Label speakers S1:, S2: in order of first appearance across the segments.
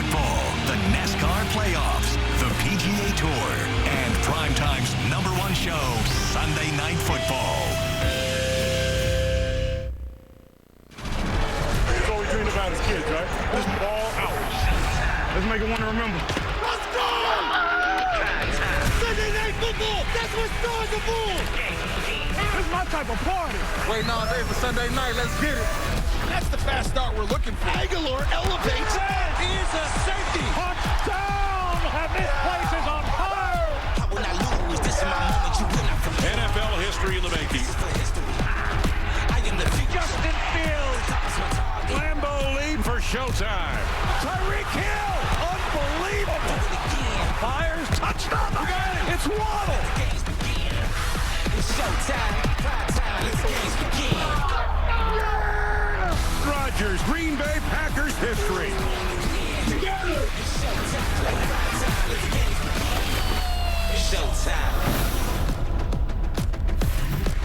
S1: football, the NASCAR playoffs, the PGA Tour, and Primetime's #1 show, Sunday Night Football.
S2: That's all we dreamed about as kids, right? Just ball out. Let's make it one to remember. Let's go! Sunday Night Football! That's what stars are born! This is my type of party.
S3: Waiting all day for Sunday night. Let's get it. That's the fast start we're looking for. Aguilar elevates.
S2: He is a safety. Touchdown! And this place is on fire!
S4: I will not lose. This is my moment. You will not forget.
S2: NFL history in the making.
S4: I am the future.
S2: Justin Fields. Lambeau lead for showtime. Tyreek Hill. Unbelievable. Fires. Touchdown. It's Waddle.
S4: It's showtime. Let the games begin.
S2: Rodgers, Green Bay Packers history.
S4: Together. It's showtime.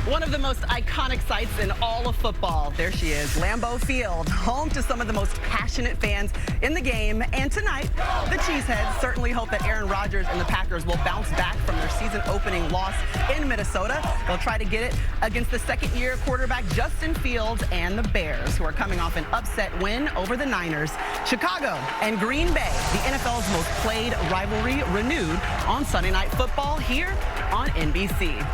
S5: One of the most iconic sights in all of football. There she is, Lambeau Field, home to some of the most passionate fans in the game. And tonight, the Cheeseheads certainly hope that Aaron Rodgers and the Packers will bounce back from their season-opening loss in Minnesota. They'll try to get it against the second-year quarterback Justin Fields and the Bears, who are coming off an upset win over the Niners. Chicago and Green Bay, the NFL's most played rivalry, renewed on Sunday Night Football here on NBC.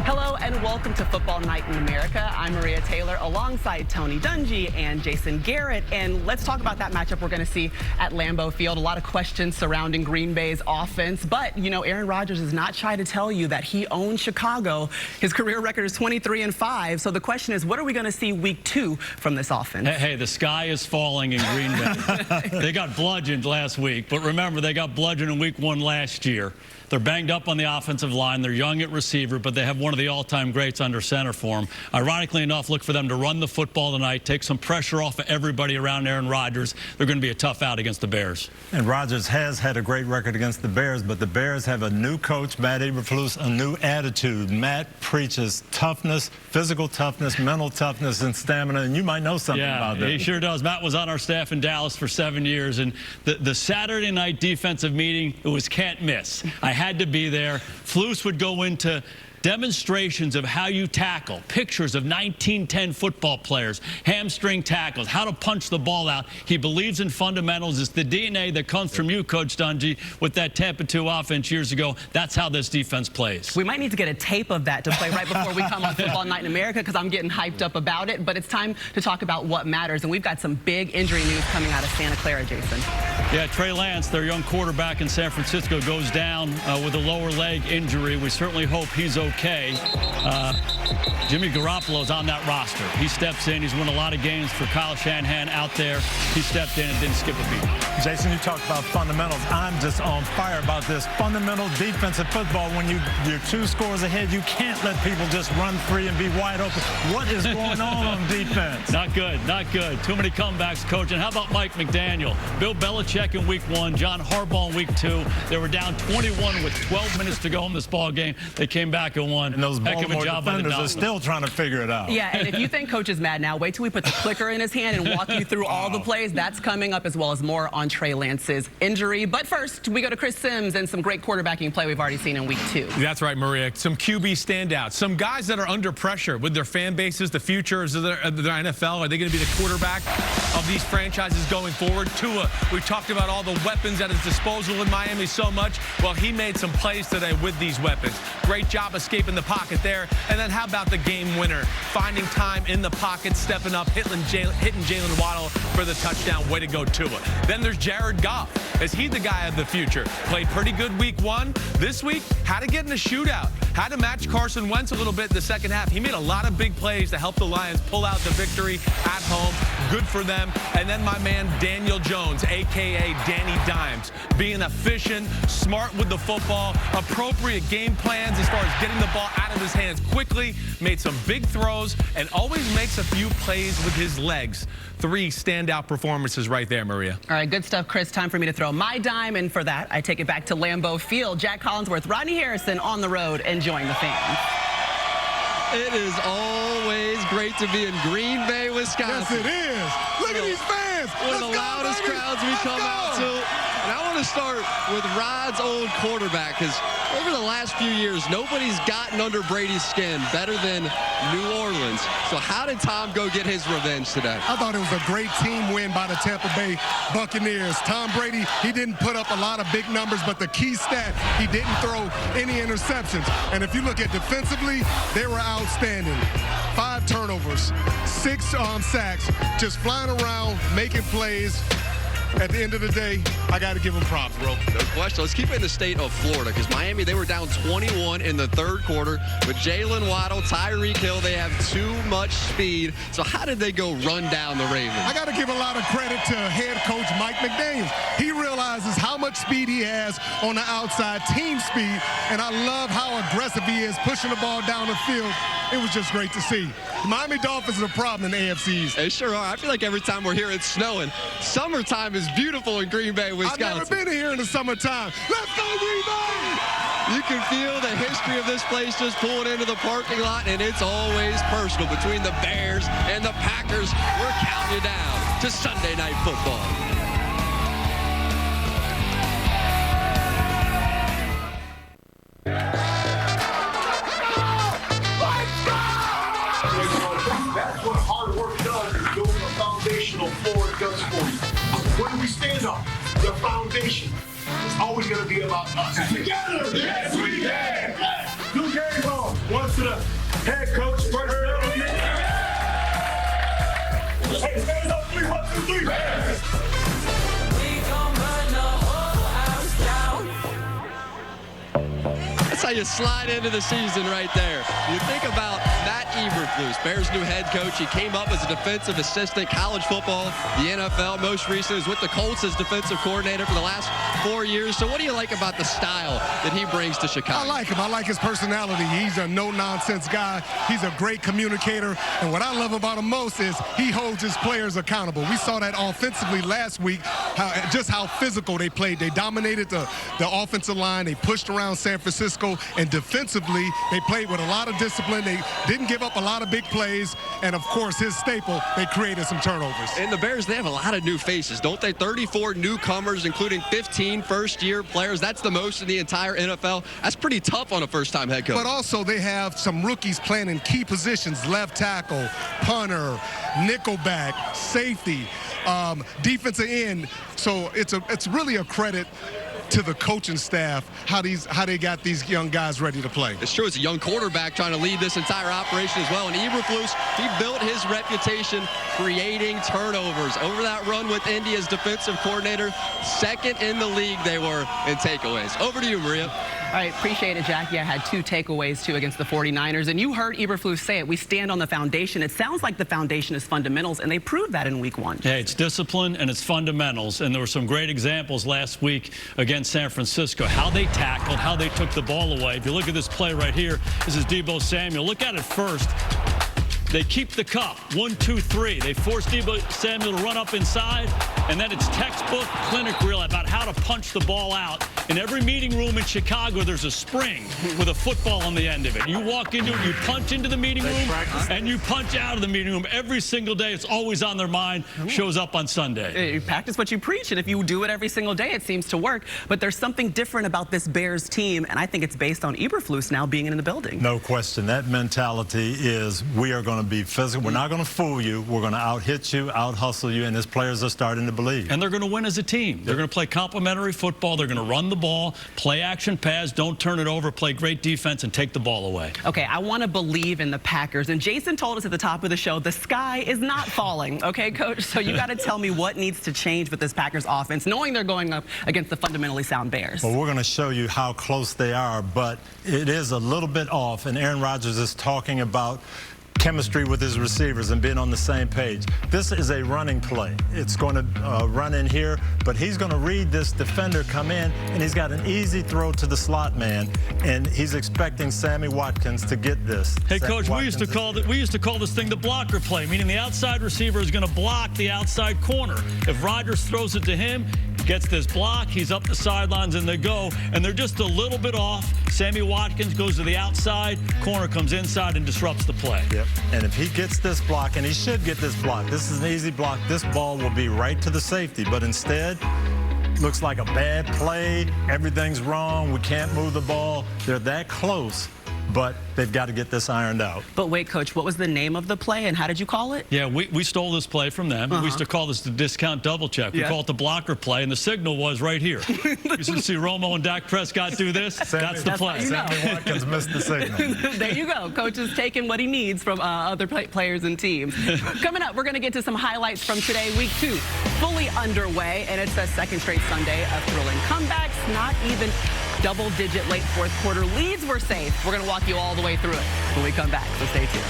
S5: Hello and welcome to Football Night in America. I'm Maria Taylor alongside Tony Dungy and Jason Garrett. And let's talk about that matchup we're going to see at Lambeau Field. A lot of questions surrounding Green Bay's offense. But, you know, Aaron Rodgers is not shy to tell you that he owns Chicago. His career record is 23-5. So the question is, what are we going to see week 2 from this offense?
S6: Hey, the sky is falling in Green Bay. They got bludgeoned last week. But remember, they got bludgeoned in week 1 last year. They're banged up on the offensive line. They're young at receiver, but they have one of the all-time greats under center for them. Ironically enough, look for them to run the football tonight, take some pressure off of everybody around Aaron Rodgers. They're going to be a tough out against the Bears.
S7: And Rodgers has had a great record against the Bears, but the Bears have a new coach, Matt Eberflus, a new attitude. Matt preaches toughness, physical toughness, mental toughness, and stamina, and you might know something about that.
S6: Yeah, he sure does. Matt was on our staff in Dallas for 7 years, and the Saturday night defensive meeting, it was can't miss. I had to be there. Flus would go into demonstrations of how you tackle, pictures of 1910 football players, hamstring tackles, how to punch the ball out. He believes in fundamentals. It's the DNA that comes from you, Coach Dungy, with that Tampa 2 offense years ago. That's how this defense plays.
S5: We might need to get a tape of that to play right before we come on Football Night in America, because I'm getting hyped up about it. But it's time to talk about what matters. And we've got some big injury news coming out of Santa Clara, Jason.
S6: Yeah, Trey Lance, their young quarterback in San Francisco, goes down with a lower leg injury. We certainly hope he's okay. Jimmy Garoppolo's on that roster. He steps in. He's won a lot of games for Kyle Shanahan out there. He stepped in and didn't skip a beat.
S7: Jason, you talked about fundamentals. I'm just on fire about this. Fundamental defensive football, when you're 2 scores ahead, you can't let people just run free and be wide open. What is going on defense?
S6: Not good, not good. Too many comebacks, Coach. And how about Mike McDaniel? Bill Belichick in week 1, John Harbaugh in week 2. They were down 21 with 12 minutes to go in this ball game. They came back and won.
S7: And those
S6: Heck of a
S7: Baltimore
S6: job by the
S7: defenders are
S6: Dolphins.
S7: still trying to figure it out.
S5: Yeah, and if you think Coach is mad now, wait till we put the clicker in his hand and walk you through all the plays. That's coming up, as well as more on Trey Lance's injury. But first, we go to Chris Sims and some great quarterbacking play we've already seen in week 2.
S8: That's right, Maria. Some QB standouts. Some guys that are under pressure with their fan bases, the future of their NFL. Are they going to be the quarterback of these franchises going forward? Tua, we've talked about all the weapons at his disposal in Miami so much. Well, he made some plays today with these weapons. Great job escaping the pocket there. And then how about the game winner? Finding time in the pocket, stepping up, hitting Jalen Waddle for the touchdown. Way to go, Tua. Then there's Jared Goff. Is he the guy of the future? Played pretty good week 1. This week, had to get in a shootout. Had to match Carson Wentz a little bit in the second half. He made a lot of big plays to help the Lions pull out the victory at home. Good for them. And then my man Daniel Jones, a.k.a. Danny Dimes, being efficient, smart with the football, appropriate game plans as far as getting the ball out of his hands quickly, made some big throws, and always makes a few plays with his legs. 3 standout performances right there, Maria.
S5: All right, good stuff, Chris. Time for me to throw my dime, and for that, I take it back to Lambeau Field. Jack Collinsworth, Rodney Harrison on the road, enjoying the fans.
S9: It is always great to be in Green Bay, Wisconsin.
S3: Yes, it is. Look at these fans.
S9: One of the loudest crowds we come out to. And I want to start with Rod's old quarterback, because over the last few years, nobody's gotten under Brady's skin better than New Orleans. So how did Tom go get his revenge today?
S3: I thought it was a great team win by the Tampa Bay Buccaneers. Tom Brady, he didn't put up a lot of big numbers, but the key stat, he didn't throw any interceptions. And if you look at defensively, they were outstanding. 5 turnovers, 6 sacks, just flying around, making plays. At the end of the day, I got to give them props, bro.
S9: No question. Let's keep it in the state of Florida, because Miami, they were down 21 in the third quarter. With Jalen Waddle, Tyreek Hill, they have too much speed. So how did they go run down the Ravens?
S3: I got to give a lot of credit to head coach Mike McDaniels. He realizes how much speed he has on the outside, team speed, and I love how aggressive he is pushing the ball down the field. It was just great to see. The Miami Dolphins are a problem in the AFC East.
S9: They sure are. I feel like every time we're here, it's snowing. Summertime is beautiful in Green Bay, Wisconsin.
S3: I've never been here in the summertime. Let's go, Green Bay!
S9: You can feel the history of this place just pulling into the parking lot, and it's always personal between the Bears and the Packers. We're counting you down to Sunday Night Football.
S10: That's what hard work does, is building a foundational floor it does for you. When we stand up, the foundation is always going to be about us. Together, yes we can! 2 game balls, one to the head coach, first middle. Hey, stand up, 3, 1, 2, 3.
S9: That's how you slide into the season right there. You think about Matt Eberflus, Bears' new head coach. He came up as a defensive assistant, college football, the NFL. Most recently was with the Colts as defensive coordinator for the last 4 years. So what do you like about the style that he brings to Chicago?
S3: I like him. I like his personality. He's a no-nonsense guy. He's a great communicator. And what I love about him most is he holds his players accountable. We saw that offensively last week, just how physical they played. They dominated the offensive line. They pushed around San Francisco. And defensively, they played with a lot of discipline. They didn't give up a lot of big plays. And, of course, his staple, they created some turnovers.
S9: And the Bears, they have a lot of new faces, don't they? 34 newcomers, including 15 first-year players. That's the most in the entire NFL. That's pretty tough on a first-time head coach.
S3: But also, they have some rookies playing in key positions: left tackle, punter, nickelback, safety, defensive end. So it's really a credit to the coaching staff, how they got these young guys ready to play.
S9: It's true. It's a young quarterback trying to lead this entire operation as well. And Eberflus, he built his reputation creating turnovers. Over that run with Indy as defensive coordinator, second in the league they were in takeaways. Over to you, Maria.
S5: All right, appreciate it, Jackie. I had 2 takeaways, too, against the 49ers. And you heard Eberflus say it. We stand on the foundation. It sounds like the foundation is fundamentals, and they proved that in week 1.
S6: Yeah, it's discipline and it's fundamentals. And there were some great examples last week against San Francisco, how they tackled, how they took the ball away. If you look at this play right here, this is Deebo Samuel. Look at it first. They keep the cup, 1, 2, 3. They force Deebo Samuel to run up inside, and then it's textbook clinic reel about how to punch the ball out. In every meeting room in Chicago, there's a spring with a football on the end of it. You walk into it, you punch into the meeting room, and you punch out of the meeting room every single day. It's always on their mind, shows up on Sunday.
S5: You practice what you preach, and if you do it every single day, it seems to work. But there's something different about this Bears team, and I think it's based on Eberflus now being in the building.
S7: No question. That mentality is we are going to be physical. We're not going to fool you. We're going to out-hit you, out-hustle you, and his players are starting to believe.
S6: And they're going to win as a team. They're going to play complementary football. They're going to run the ball, play action pass, don't turn it over, play great defense, and take the ball away.
S5: Okay, I want to believe in the Packers. And Jason told us at the top of the show, the sky is not falling, okay, Coach? So you got to tell me what needs to change with this Packers offense, knowing they're going up against the fundamentally sound Bears.
S7: Well, we're going to show you how close they are, but it is a little bit off, and Aaron Rodgers is talking about chemistry with his receivers and being on the same page. This is a running play. It's going to run in here, but he's going to read this defender come in, and he's got an easy throw to the slot man, and he's expecting Sammy Watkins to get this.
S6: Hey, Coach, we used to call this thing the blocker play, meaning the outside receiver is going to block the outside corner. If Rodgers throws it to him, gets this block. He's up the sidelines, and they go, and they're just a little bit off. Sammy Watkins goes to the outside. Corner comes inside and disrupts the play.
S7: Yep. And if he gets this block, and he should get this block, this is an easy block. This ball will be right to the safety. But instead, looks like a bad play. Everything's wrong. We can't move the ball. They're that close, but they've got to get this ironed out.
S5: But wait, Coach, what was the name of the play, and how did you call it?
S6: Yeah, we stole this play from them. We used to call this the discount double check. We call it the blocker play, and the signal was right here. You should see Romo and Dak Prescott do this. That's the play.
S7: Sammy Watkins missed the signal.
S5: There you go. Coach is taking what he needs from other players and teams. Coming up, we're going to get to some highlights from today, week 2. Fully underway, and it's a second straight Sunday of thrilling comebacks. Not even double-digit late fourth quarter leads were safe. We're going to walk you all the way through it when we come back, so stay tuned.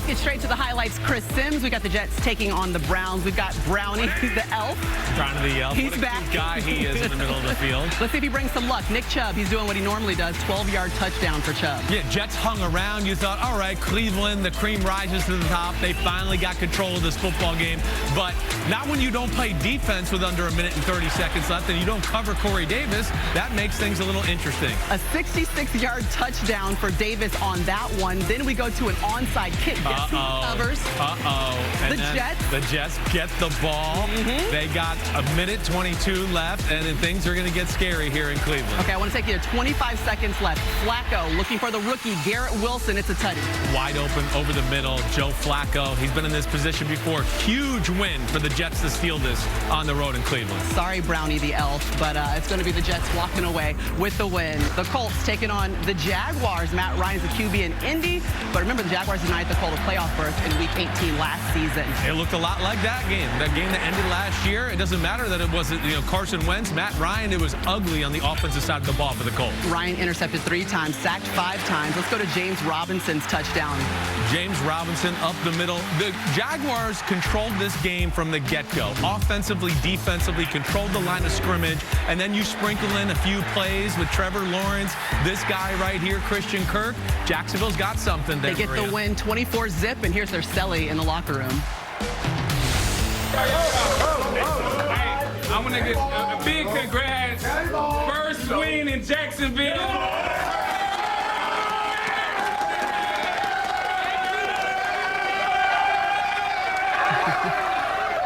S5: Get straight to the highlights. Chris Sims. We got the Jets taking on the Browns. We've got Brownie, the elf.
S8: Brownie the elf.
S5: He's
S8: what a
S5: back.
S8: cute guy he is in the middle of the field.
S5: Let's see if he brings some luck. Nick Chubb, he's doing what he normally does. 12-yard touchdown for Chubb.
S8: Yeah, Jets hung around. You thought, all right, Cleveland, the cream rises to the top. They finally got control of this football game. But not when you don't play defense with under 1 minute and 30 seconds left and you don't cover Corey Davis. That makes things a little interesting.
S5: A 66-yard touchdown for Davis on that one. Then we go to an onside kick. Guess who covers?
S8: And
S5: the Jets.
S8: The Jets get the ball. They got 1 minute 22 left, and then things are going to get scary here in Cleveland.
S5: Okay, I want to take you to 25 seconds left. Flacco looking for the rookie, Garrett Wilson. It's a tutty.
S8: Wide open over the middle. Joe Flacco. He's been in this position before. Huge win for the Jets to steal this on the road in Cleveland.
S5: Sorry, Brownie the elf, but it's going to be the Jets walking away with the win. The Colts taking on the Jaguars. Matt Ryan's the QB in Indy, but remember the Jaguars denied the Colts a playoff berth in Week 18 last season.
S8: It looked a lot like that game that ended last year. It doesn't matter that it wasn't Carson Wentz, Matt Ryan. It was ugly on the offensive side of the ball for the Colts.
S5: Ryan intercepted 3 times, sacked 5 times. Let's go to James Robinson's touchdown.
S8: James Robinson up the middle. The Jaguars controlled this game from the get-go. Offensively, defensively, controlled the line of scrimmage, and then you sprinkle in a few plays with Trevor Lawrence, this guy right here, Christian Kirk. Jacksonville's got something there.
S5: They get the win 24-zip, and here's their celly in the locker room.
S11: I want to get a big congrats. First win in Jacksonville.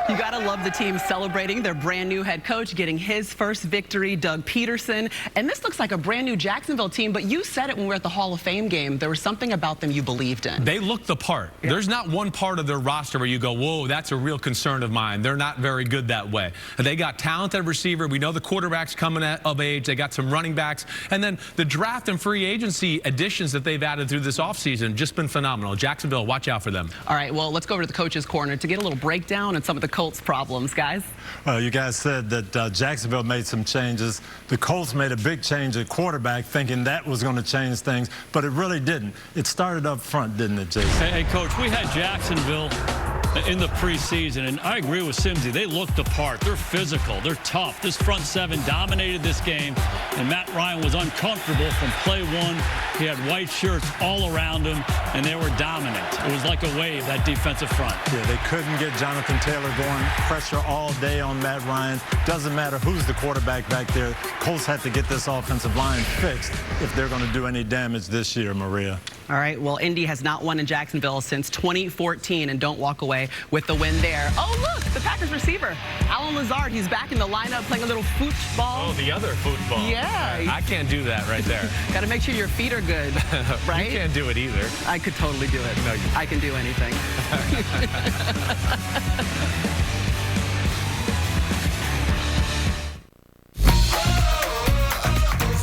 S5: You got to love the team celebrating their brand new head coach, getting his first victory, Doug Peterson. And this looks like a brand new Jacksonville team, but you said it when we were at the Hall of Fame game. There was something about them you believed in.
S8: They look the part. Yeah. There's not one part of their roster where you go, whoa, that's a real concern of mine. They're not very good that way. They got talented receiver. We know the quarterback's coming of age. They got some running backs. And then the draft and free agency additions that they've added through this offseason, just been phenomenal. Jacksonville, watch out for them.
S5: All right, well, let's go over to the coach's corner to get a little breakdown on some of the Colts problems, guys.
S7: You guys said that Jacksonville made some changes. The Colts made a big change at quarterback, thinking that was going to change things, but it really didn't. It started up front, didn't it, Jason?
S6: Hey, Coach, we had Jacksonville in the preseason, and I agree with Simsy. They looked the part. They're physical. They're tough. This front seven dominated this game, and Matt Ryan was uncomfortable from play one. He had white shirts all around him, and they were dominant. It was like a wave, that defensive front.
S7: Yeah, they couldn't get Jonathan Taylor going. Pressure all day on Matt Ryan. Doesn't matter who's the quarterback back there. Colts had to get this offensive line fixed if they're going to do any damage this year, Maria.
S5: All right, well, Indy has not won in Jacksonville since 2014, and don't walk away with the win there. Oh, look, the Packers receiver, Alan Lazard. He's back in the lineup playing a little football.
S8: Oh, the other football.
S5: Yeah.
S8: I can't do that right there.
S5: Got to make sure your feet are good, right?
S8: You can't do it either.
S5: I could totally do it.
S8: No, you can't.
S5: I can do anything.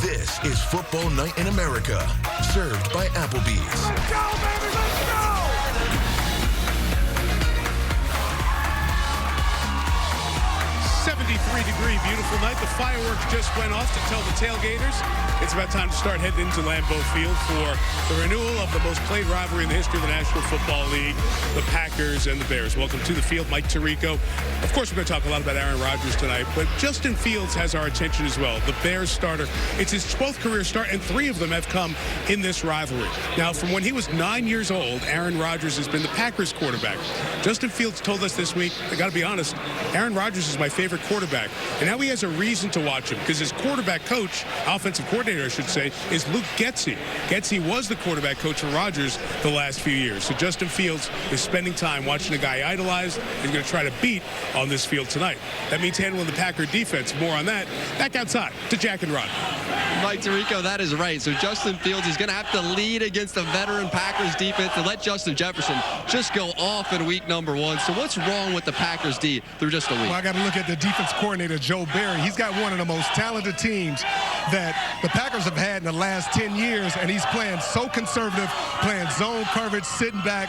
S1: This is Football Night in America, served by Applebee's.
S2: Let's go, baby, let's go! 73-degree, beautiful night. The fireworks just went off to tell the tailgaters it's about time to start heading into Lambeau Field for the renewal of the most played rivalry in the history of the National Football League, the Packers and the Bears. Welcome to the field, Mike Tirico. Of course, we're going to talk a lot about Aaron Rodgers tonight, but Justin Fields has our attention as well. The Bears starter. It's his 12th career start, and 3 of them have come in this rivalry. Now, from when he was 9 years old, Aaron Rodgers has been the Packers quarterback. Justin Fields told us this week, I got to be honest, Aaron Rodgers is my favorite quarterback. And now he has a reason to watch him because his quarterback coach, offensive coordinator, I should say, is Luke Getsy. Getsy was the quarterback coach for Rodgers the last few years. So Justin Fields is spending time watching a guy he idolized. He's going to try to beat on this field tonight. That means handling the Packer defense. More on that. Back outside to Jack and Rod.
S9: Mike Tirico, that is right. So Justin Fields is going to have to lead against the veteran Packers defense and let Justin Jefferson just go off in week number 1. So what's wrong with the Packers D through just a week?
S3: Well, I got to look at the defense coordinator, Joe Barry. He's got one of the most talented teams that the Packers have had in the last 10 years, and he's playing so conservative, playing zone coverage, sitting back.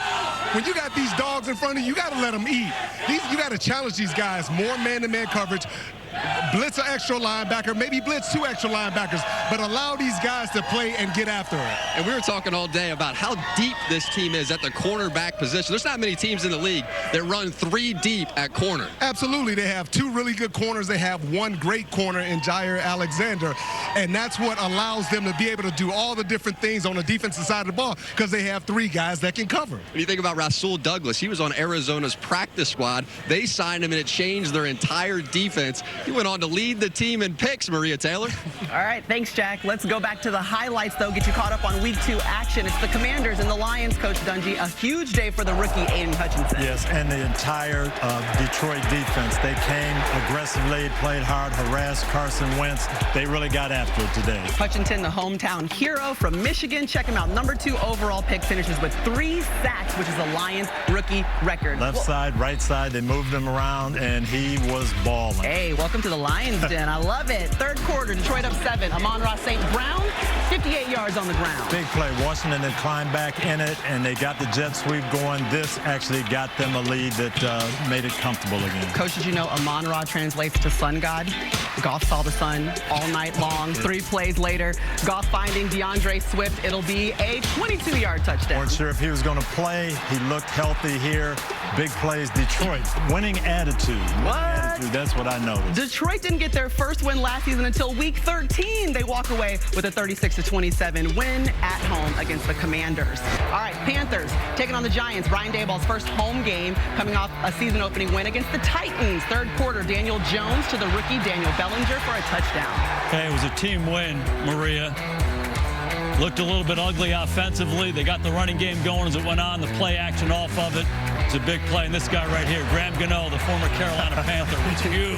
S3: When you got these dogs in front of you, you got to let them eat. You got to challenge these guys, more man-to-man coverage, blitz an extra linebacker, maybe blitz 2 extra linebackers, but allow these guys to play and get after it.
S9: And we were talking all day about how deep this team is at the cornerback position. There's not many teams in the league that run 3 deep at corner.
S3: Absolutely. They have 2 really good corners. They have 1 great corner in Jair Alexander, and that's what allows them to be able to do all the different things on the defensive side of the ball because they have 3 guys that can cover.
S9: When you think about Rasul Douglas, he was on Arizona's practice squad. They signed him, and it changed their entire defense. He went on to lead the team in picks, Maria Taylor.
S5: All right, thanks, Jack. Let's go back to the highlights, though, get you caught up on Week 2 action. It's the Commanders and the Lions, Coach Dungy. A huge day for the rookie Aiden Hutchinson.
S7: Yes, and the entire Detroit defense. They came aggressively, played hard, harassed Carson Wentz. They really got after it today.
S5: Hutchinson, the hometown hero from Michigan. Check him out. Number 2 overall pick, finishes with 3 sacks, which is the Lions rookie record.
S7: Left side, right side, they moved him around, and he was balling.
S5: Hey, welcome to the Lions den. I love it. Third quarter, Detroit up 7. Amon-Ra St. Brown, 58 yards on the ground.
S7: Big play. Washington had climbed back in it, and they got the jet sweep going. This actually got them a lead that made it comfortable again.
S5: Coach, did you know Amon-Ra translates to sun god? Goff saw the sun all night long. 3 plays later, Goff finding DeAndre Swift. It'll be a 22-yard touchdown.
S7: Weren't sure if he was going to play. He looked healthy here. Big plays. Detroit, winning attitude. That's what I noticed.
S5: Detroit didn't get their first win last season until week 13. They walk away with a 36-27 win at home against the Commanders. All right, Panthers taking on the Giants. Brian Daboll's first home game coming off a season-opening win against the Titans. Third quarter, Daniel Jones to the rookie Daniel Bellinger for a touchdown.
S6: Hey, it was a team win, Maria. Looked a little bit ugly offensively. They got the running game going as it went on, the play action off of it. It's a big play, and this guy right here, Graham Gano, the former Carolina Panther, was huge.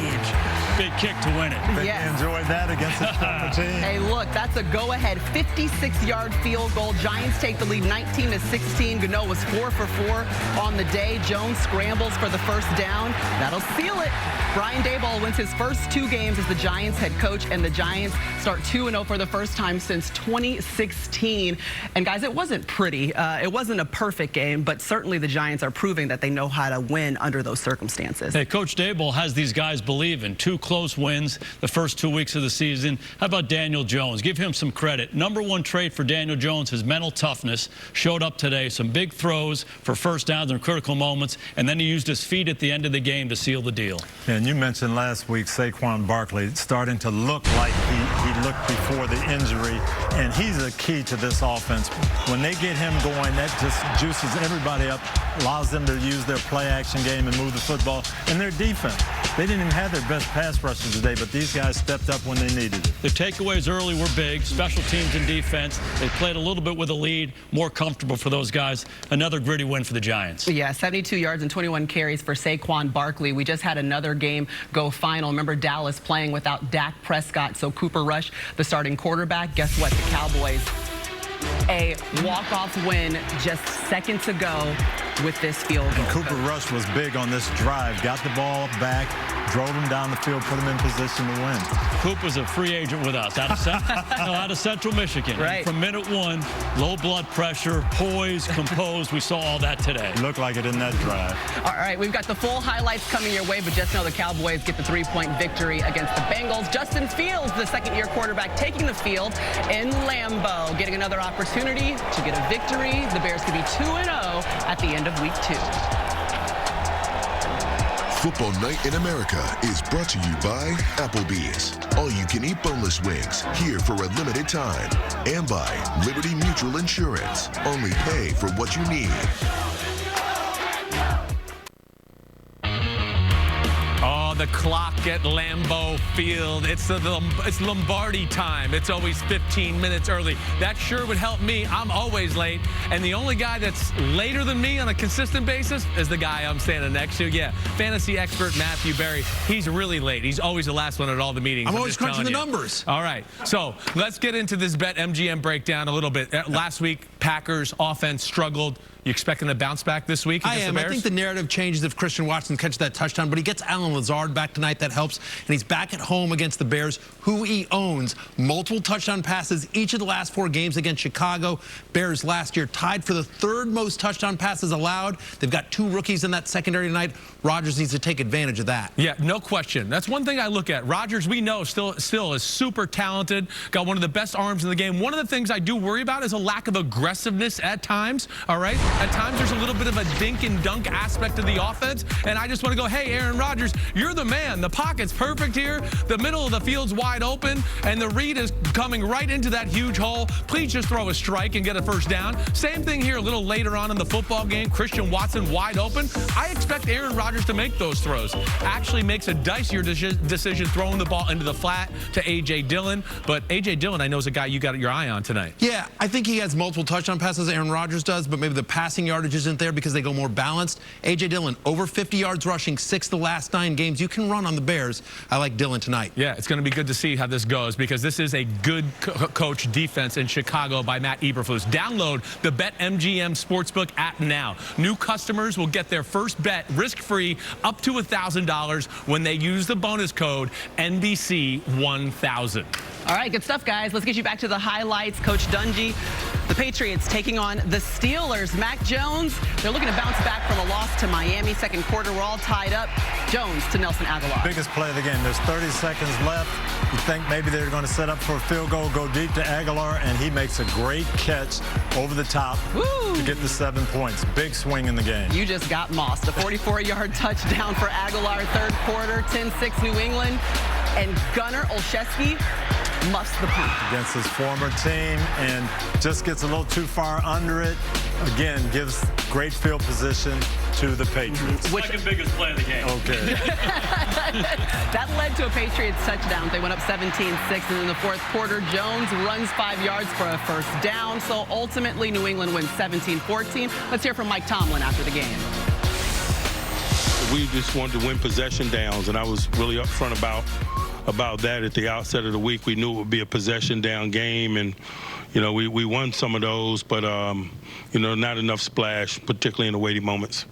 S6: Big kick to win it.
S5: Yes.
S7: Enjoyed that against his former team.
S5: Hey, look, that's a go-ahead 56-yard field goal. Giants take the lead 19-16. Gano was 4 for 4 on the day. Jones scrambles for the first down. That'll seal it. Brian Daboll wins his first 2 games as the Giants head coach, and the Giants start 2-0 for the first time since 2016. And guys, it wasn't pretty. It wasn't a perfect game, but certainly the Giants are proving that they know how to win under those circumstances.
S6: Hey, Coach Daboll has these guys believing. 2 close wins the first 2 weeks of the season. How about Daniel Jones? Give him some credit. Number 1 trait for Daniel Jones, his mental toughness, showed up today. Some big throws for first downs in critical moments, and then he used his feet at the end of the game to seal the deal.
S7: And you mentioned last week Saquon Barkley starting to look like he looked before the injury, and he's a key to this offense. When they get him going, that just juices everybody up, allows them to use their play-action game and move the football. And their defense, they didn't even have their best pass rushers today, but these guys stepped up when they needed it.
S6: The takeaways early were big. Special teams and defense. They played a little bit with a lead, more comfortable for those guys. Another gritty win for the Giants.
S5: Yeah, 72 yards and 21 carries for Saquon Barkley. We just had another game go final. Remember Dallas playing without Dak Prescott, so Cooper Rush, the starting quarterback. Guess what? The Cowboys a walk-off win just seconds ago with this field goal.
S7: And Cooper Rush was big on this drive. Got the ball back, drove him down the field, put him in position to win.
S6: Coop was a free agent with us out of Central Michigan.
S5: Right.
S6: From minute one, low blood pressure, poised, composed. We saw all that today.
S7: Looked like it in that drive.
S5: All right, we've got the full highlights coming your way, but just know the Cowboys get the 3-point victory against the Bengals. Justin Fields, the second-year quarterback, taking the field in Lambeau, getting another opportunity to get a victory. The Bears could be 2-0 at the end of Week 2.
S12: Football Night in America is brought to you by Applebee's. All-you-can-eat boneless wings, here for a limited time. And by Liberty Mutual Insurance. Only pay for what you need.
S8: The clock at Lambeau Field. It's Lombardi time. It's always 15 minutes early. That sure would help me. I'm always late. And the only guy that's later than me on a consistent basis is the guy I'm standing next to. Yeah, fantasy expert Matthew Berry. He's really late. He's always the last one at all the meetings.
S13: I'm always crunching the numbers.
S8: All right, so let's get into this BetMGM breakdown a little bit. Last week, Packers offense struggled. You expecting a bounce back this week against the Bears?
S13: I think the narrative changes if Christian Watson catches that touchdown, but he gets Allen Lazard back tonight. That helps. And he's back at home against the Bears, who he owns. Multiple touchdown passes each of the last 4 games against Chicago. Bears last year tied for the 3rd most touchdown passes allowed. They've got 2 rookies in that secondary tonight. Rodgers needs to take advantage of that.
S8: Yeah, no question. That's one thing I look at. Rodgers, we know, still is super talented. Got one of the best arms in the game. One of the things I do worry about is a lack of aggressiveness at times, all right? At times, there's a little bit of a dink and dunk aspect of the offense, and I just want to go, hey, Aaron Rodgers, you're the man. The pocket's perfect here. The middle of the field's wide open, and the read is coming right into that huge hole. Please just throw a strike and get a first down. Same thing here a little later on in the football game. Christian Watson wide open. I expect Aaron Rodgers to make those throws. Actually makes a dicier decision throwing the ball into the flat to A.J. Dillon, but A.J. Dillon, I know, is a guy you got your eye on tonight.
S13: Yeah, I think he has multiple touchdown passes, Aaron Rodgers does, but maybe the passing yardage isn't there because they go more balanced. A.J. Dillon, over 50 yards rushing, 6 the last 9 games. You can run on the Bears. I like Dillon tonight.
S8: Yeah, it's going to be good to see how this goes because this is a good coach defense in Chicago by Matt Eberflus. Download the BetMGM Sportsbook app now. New customers will get their first bet risk-free up to $1,000 when they use the bonus code NBC1000.
S5: All right, good stuff, guys. Let's get you back to the highlights. Coach Dungy, the Patriots taking on the Steelers. Mac Jones, they're looking to bounce back from a loss to Miami. Second quarter, we're all tied up. Jones to Nelson Aguilar.
S7: Biggest play of the game. There's 30 seconds left. You think maybe they're going to set up for a field goal, go deep to Aguilar, and he makes a great catch over the top to get the 7 points. Big swing in the game.
S5: You just got mossed. A 44-yard touchdown for Aguilar. Third quarter, 10-6 New England. And Gunnar Olszewski muffs the punt.
S7: Against his former team and just gets a little too far under it. Again, gives great field position to the Patriots.
S6: Second biggest play of the game.
S7: Okay.
S5: That led to a Patriots touchdown. They went up 17-6, and in the fourth quarter, Jones runs 5 yards for a first down. So ultimately, New England wins 17-14. Let's hear from Mike Tomlin after the game.
S14: We just wanted to win possession downs, and I was really upfront about that at the outset of the week. We knew it would be a possession down game, and we won some of those, but not enough splash, particularly in the weighty moments.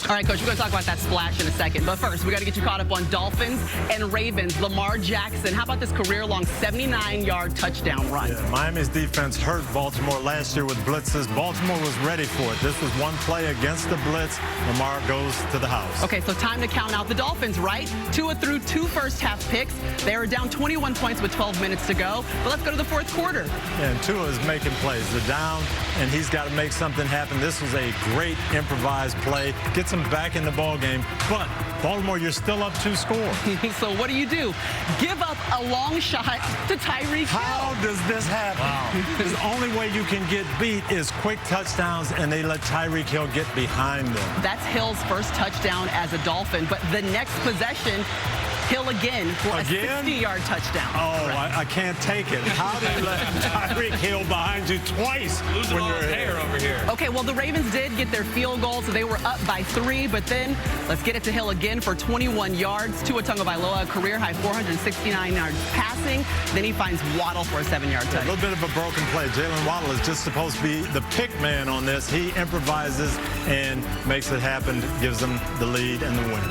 S5: All right, Coach, we're going to talk about that splash in a second. But first, we got to get you caught up on Dolphins and Ravens. Lamar Jackson, how about this career-long 79-yard touchdown run?
S7: Yeah, Miami's defense hurt Baltimore last year with blitzes. Baltimore was ready for it. This was one play against the blitz. Lamar goes to the house.
S5: Okay, so time to count out the Dolphins, right? Tua threw 2 first-half picks. They were down 21 points with 12 minutes to go. But let's go to the fourth quarter.
S7: Yeah, and Tua is making plays. They're down, and he's got to make something happen. This was a great improvised play. Gets him back in the ball game, but Baltimore, you're still up 2 scores.
S5: So what do? Give up a long shot to Tyreek Hill.
S7: How does this happen? Wow. The only way you can get beat is quick touchdowns, and they let Tyreek Hill get behind them.
S5: That's Hill's first touchdown as a Dolphin, but the next possession, Hill Hill again for a 60-yard touchdown.
S7: Oh, I can't take it. How do you let Tyreek Hill behind you twice
S8: Losing
S7: when
S8: all
S7: you're
S8: his hair over here?
S5: Okay, well, the Ravens did get their field goal, so they were up by 3. But then let's get it to Hill again for 21 yards. Tua Tagovailoa, career-high 469 yards passing. Then he finds Waddle for a 7-yard touchdown.
S7: A little bit of a broken play. Jalen Waddle is just supposed to be the pick man on this. He improvises and makes it happen, gives them the lead and the win.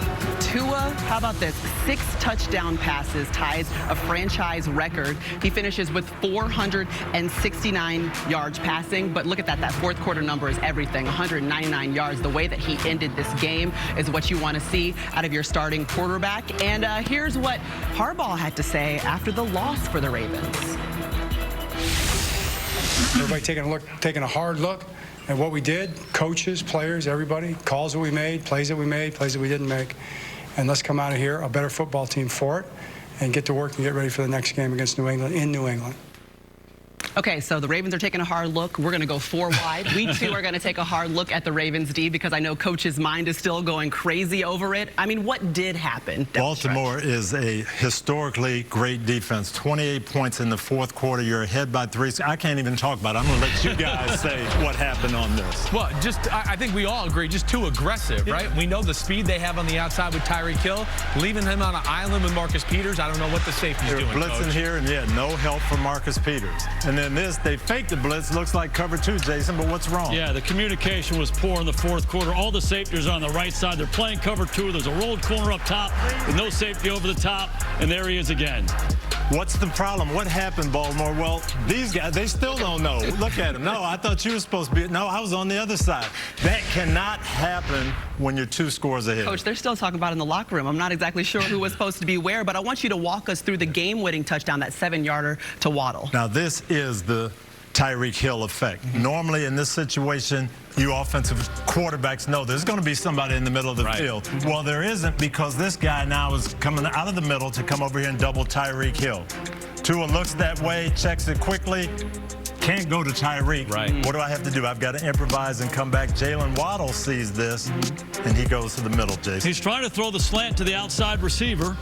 S5: Tua, how about this? 6 touchdown passes, ties a franchise record. He finishes with 469 yards passing. But look at that. That fourth quarter number is everything. 199 yards. The way that he ended this game is what you want to see out of your starting quarterback. And here's what Harbaugh had to say after the loss for the Ravens.
S15: Everybody taking a hard look at what we did. Coaches, players, everybody. Calls that we made, plays that we made, plays that we didn't make. And let's come out of here a better football team for it and get to work and get ready for the next game against New England in New England.
S5: Okay, so the Ravens are taking a hard look. We're going to go 4 wide. We, too, are going to take a hard look at the Ravens D because I know Coach's mind is still going crazy over it. I mean, what did happen?
S7: Baltimore is a historically great defense. 28 points in the fourth quarter. You're ahead by 3. I can't even talk about it. I'm going to let you guys say what happened on this.
S8: Well, I think we all agree, just too aggressive, right? We know the speed they have on the outside with Tyreek Hill. Leaving him on an island with Marcus Peters, I don't know what the safety's doing,
S7: blitzing
S8: Coach.
S7: here, and no help from Marcus Peters. And then they faked the blitz. Looks like cover 2, Jason, but what's wrong?
S6: Yeah, the communication was poor in the fourth quarter. All the safeties are on the right side. They're playing cover 2. There's a rolled corner up top with no safety over the top, and there he is again.
S7: What's the problem? What happened, Baltimore? Well, these guys, they still don't know. Look at him. No, I thought you were supposed to be. No, I was on the other side. That cannot happen when you're 2 scores ahead.
S5: Coach, they're still talking about it in the locker room. I'm not exactly sure who was supposed to be where, but I want you to walk us through the game-winning touchdown, that 7-yarder to Waddle.
S7: Now, this is the Tyreek Hill effect. Normally, in this situation, you offensive quarterbacks know there's going to be somebody in the middle of the field. Well, there isn't because this guy now is coming out of the middle to come over here and double Tyreek Hill. Tua looks that way, checks it quickly, can't go to Tyreek. What do I have to do? I've got to improvise and come back. Jalen Waddle sees this, and he goes to the middle, Jason.
S6: He's trying to throw the slant to the outside receiver,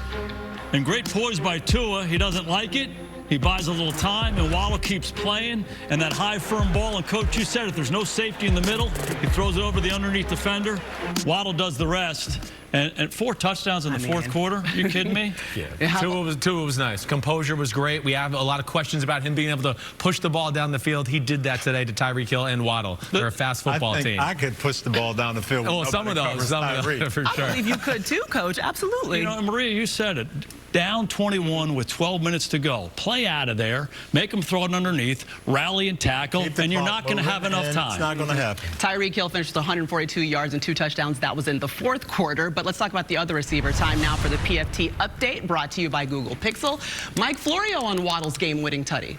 S6: and great poise by Tua. He doesn't like it. He buys a little time, and Waddle keeps playing. And that high, firm ball, and Coach, you said it, there's no safety in the middle. He throws it over the underneath defender. Waddle does the rest. And 4 touchdowns in the fourth quarter? Are you kidding me?
S8: Yeah. Tua was nice. Composure was great. We have a lot of questions about him being able to push the ball down the field. He did that today to Tyreek Hill and Waddle. They're a fast football team.
S7: I could push the ball down the field.
S8: Oh, some of those, for sure.
S5: I believe you could too, Coach. Absolutely.
S6: You know, Maria, you said it. Down 21 with 12 minutes to go. Play out of there. Make them throw it underneath. Rally and tackle. And you're not going to have enough time.
S7: It's not going to happen.
S5: Tyreek Hill finished with 142 yards and 2 touchdowns. That was in the fourth quarter. But let's talk about the other receiver. Time now for the PFT update brought to you by Google Pixel. Mike Florio on Waddle's game-winning tutty.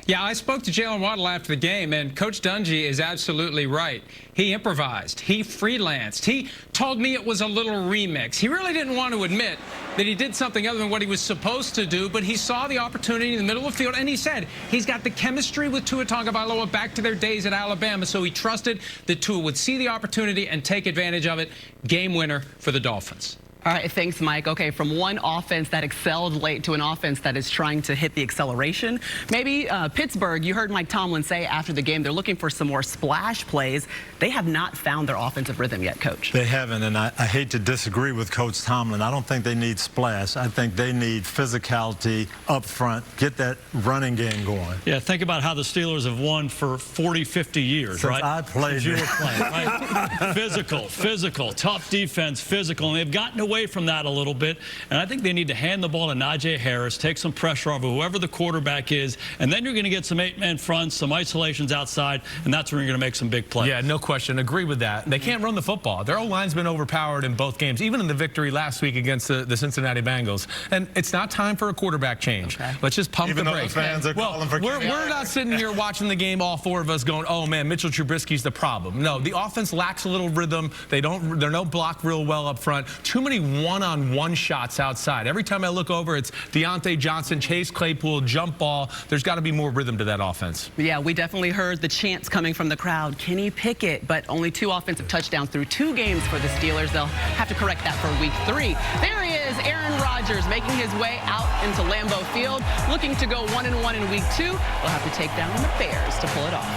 S16: Yeah, I spoke to Jalen Waddle after the game, and Coach Dungy is absolutely right. He improvised. He freelanced. He told me it was a little remix. He really didn't want to admit that he did something other than what he was supposed to do, but he saw the opportunity in the middle of the field, and he said he's got the chemistry with Tua Tagovailoa back to their days at Alabama, so he trusted that Tua would see the opportunity and take advantage of it. Game winner for the Dolphins.
S5: All right, thanks, Mike. Okay, from one offense that excelled late to an offense that is trying to hit the acceleration. Maybe Pittsburgh, you heard Mike Tomlin say after the game they're looking for some more splash plays. They have not found their offensive rhythm yet, Coach.
S7: They haven't, and I hate to disagree with Coach Tomlin. I don't think they need splash. I think they need physicality up front, get that running game going.
S6: Yeah, think about how the Steelers have won for 40, 50 years,
S7: Since
S6: right?
S7: I played.
S6: Since you were playing, right? Physical, tough defense, physical, and they've gotten away from that a little bit, and I think they need to hand the ball to Najee Harris, take some pressure off of whoever the quarterback is, and then you're going to get some 8-man fronts, some isolations outside, and that's where you're going to make some big plays.
S8: Yeah, no question. Agree with that. They can't run the football. Their O-line's been overpowered in both games, even in the victory last week against the Cincinnati Bengals. And it's not time for a quarterback change. Okay. Let's just pump the brakes.
S7: The fans are calling for
S8: we're not sitting here watching the game, all 4 of us going, oh, man, Mitchell Trubisky's the problem. No, the offense lacks a little rhythm. They're no block real well up front. Too many one-on-one shots outside. Every time I look over, it's Deontay Johnson, Chase Claypool, jump ball. There's got to be more rhythm to that offense.
S5: Yeah, we definitely heard the chants coming from the crowd. Kenny Pickett, but only 2 offensive touchdowns through 2 games for the Steelers. They'll have to correct that for week 3. There he is. is Aaron Rodgers making his way out into Lambeau Field, looking to go 1-1 in week 2. We'll have to take down the Bears to pull it off.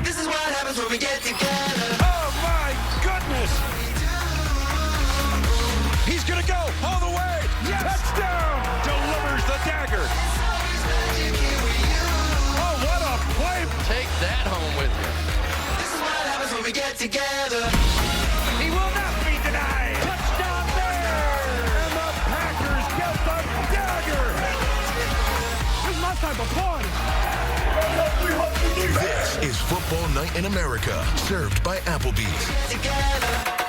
S4: This is what happens when we get together.
S17: Oh my goodness! He's gonna go all the way. Yes. Touchdown! Delivers the dagger. Oh, what a play!
S9: Take that home with you.
S4: This is what happens when we get together.
S17: He will not be denied. Touchdown Bears! And the Packers get the dagger. This is my type of party.
S12: This is Football Night in America, served by Applebee's.
S4: Together.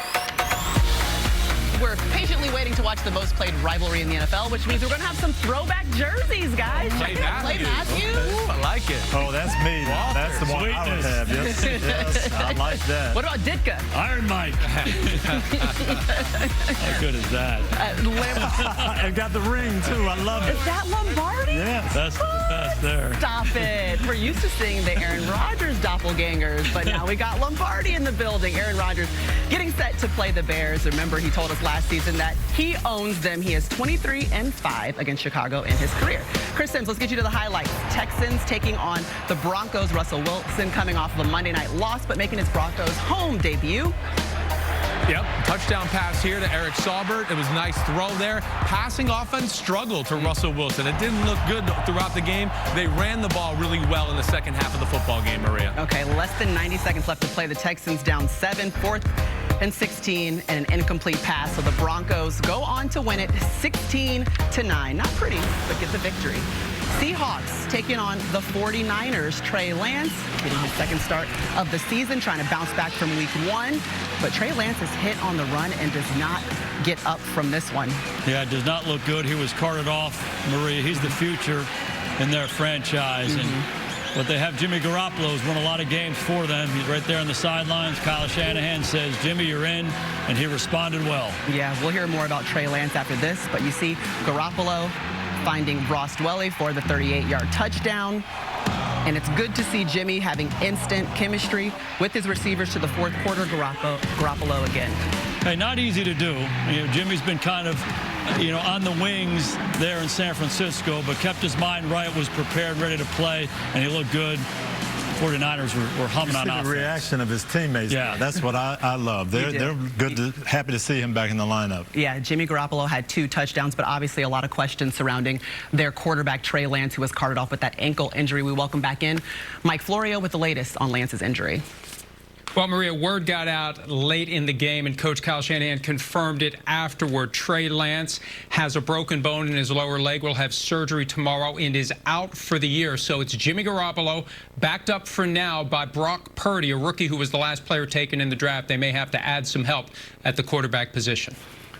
S5: We're patiently waiting to watch the most played rivalry in the NFL, which means we're going to have some throwback jerseys, guys.
S8: Clay
S5: Matthews.
S8: Okay. I like it.
S7: Oh, that's me.
S8: Walker.
S7: That's the one I would have. Yes, yes, I like that.
S5: What about Ditka?
S6: Iron Mike. How good is that?
S7: I got the ring, too. I love it.
S5: Is that Lombardi?
S7: Yes.
S6: That's the best there.
S5: Stop it. We're used to seeing the Aaron Rodgers doppelgangers, but now we got Lombardi in the building. Aaron Rodgers getting set to play the Bears. Remember, he told us last season that he owns them. He is 23-5 against Chicago in his career. Chris Sims, let's get you to the highlights. Texans taking on the Broncos. Russell Wilson coming off of a Monday night loss, but making his Broncos home debut.
S8: Yep, touchdown pass here to Eric Saubert. It was a nice throw there. Passing offense struggled for Russell Wilson. It didn't look good throughout the game. They ran the ball really well in the second half of the football game, Maria.
S5: Okay, less than 90 seconds left to play. The Texans down 7, 4th and 16, and an incomplete pass. So the Broncos go on to win it 16-9. Not pretty, but get the victory. Seahawks taking on the 49ers. Trey Lance getting his second start of the season, trying to bounce back from week 1. But Trey Lance is hit on the run and does not get up from this one.
S6: Yeah, it does not look good. He was carted off, Maria. He's the future in their franchise. But they have Jimmy Garoppolo, who's won a lot of games for them. He's right there on the sidelines. Kyle Shanahan says, Jimmy, you're in, and he responded well.
S5: Yeah, we'll hear more about Trey Lance after this, but you see Garoppolo finding Ross Dwelly for the 38-yard touchdown. And it's good to see Jimmy having instant chemistry with his receivers to the fourth quarter. Garoppolo again.
S6: Hey, not easy to do. You know, Jimmy's been kind of, on the wings there in San Francisco, but kept his mind right, was prepared, ready to play, and he looked good. 49ers were humming on offense.
S7: The reaction of his teammates.
S6: Yeah.
S7: That's what I love. They're good, happy to see him back in the lineup.
S5: Yeah, Jimmy Garoppolo had 2 touchdowns, but obviously a lot of questions surrounding their quarterback, Trey Lance, who was carted off with that ankle injury. We welcome back in Mike Florio with the latest on Lance's injury.
S16: Well, Maria, word got out late in the game, and Coach Kyle Shanahan confirmed it afterward. Trey Lance has a broken bone in his lower leg, will have surgery tomorrow, and is out for the year. So it's Jimmy Garoppolo, backed up for now by Brock Purdy, a rookie who was the last player taken in the draft. They may have to add some help at the quarterback position.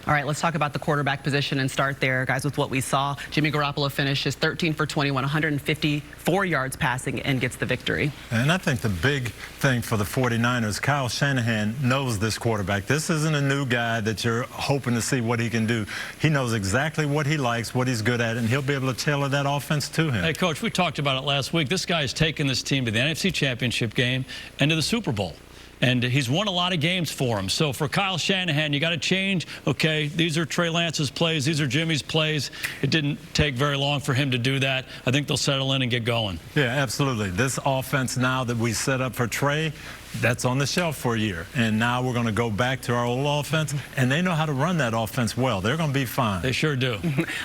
S5: All right, let's talk about the quarterback position and start there, guys, with what we saw. Jimmy Garoppolo finishes 13 for 21, 154 yards passing, and gets the victory.
S7: And I think the big thing for the 49ers, Kyle Shanahan knows this quarterback. This isn't a new guy that you're hoping to see what he can do. He knows exactly what he likes, what he's good at, and he'll be able to tailor that offense to him.
S6: Hey, Coach, we talked about it last week. This guy has taken this team to the NFC Championship game and to the Super Bowl. And he's won a lot of games for him. So for Kyle Shanahan, you got to change. Okay, these are Trey Lance's plays. These are Jimmy's plays. It didn't take very long for him to do that. I think they'll settle in and get going.
S7: Yeah, absolutely. This offense now that we set up for Trey, that's on the shelf for a year. And now we're going to go back to our old offense, and they know how to run that offense well. They're going to be fine.
S6: They sure do.